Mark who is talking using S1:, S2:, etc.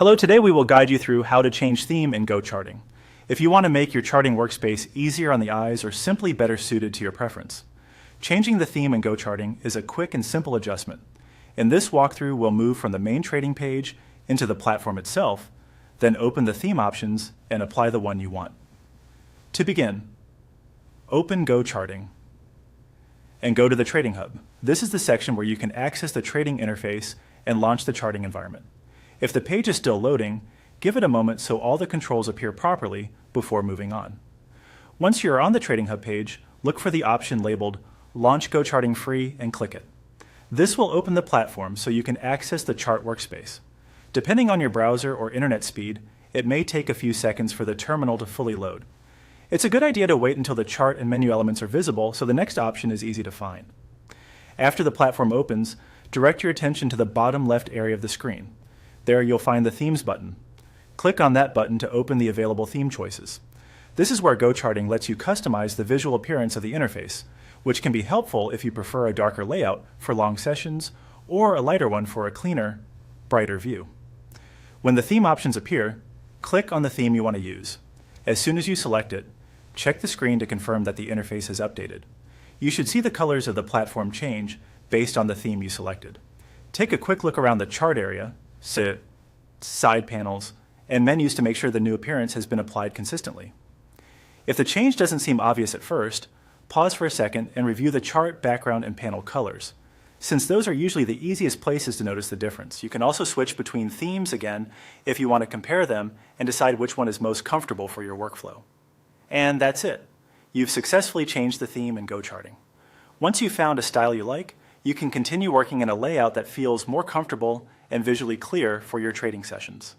S1: Hello, today we will guide you through how to change theme in GoCharting. If you want to make your charting workspace easier on the eyes or simply better suited to your preference. Changing the theme in GoCharting is a quick and simple adjustment. In this walkthrough, we'll move from the main trading page into the platform itself, then open the theme options and apply the one you want. To begin, open GoCharting and go to the Trading Hub. This is the section where you can access the trading interface and launch the charting environment. If the page is still loading, give it a moment so all the controls appear properly before moving on. Once you are on the Trading Hub page, look for the option labeled Launch GoCharting Free and click it. This will open the platform so you can access the chart workspace. Depending on your browser or internet speed, it may take a few seconds for the terminal to fully load. It's a good idea to wait until the chart and menu elements are visible so the next option is easy to find. After the platform opens, direct your attention to the bottom left area of the screen. There you'll find the Themes button. Click on that button to open the available theme choices. This is where GoCharting lets you customize the visual appearance of the interface, which can be helpful if you prefer a darker layout for long sessions or a lighter one for a cleaner, brighter view. When the theme options appear, click on the theme you want to use. As soon as you select it, check the screen to confirm that the interface is updated. You should see the colors of the platform change based on the theme you selected. Take a quick look around the chart area, side panels, and menus to make sure the new appearance has been applied consistently. If the change doesn't seem obvious at first, pause for a second and review the chart, background, and panel colors. Since those are usually the easiest places to notice the difference, you can also switch between themes again if you want to compare them and decide which one is most comfortable for your workflow. And that's it. You've successfully changed the theme in GoCharting. Once you've found a style you like, you can continue working in a layout that feels more comfortable and visually clear for your trading sessions.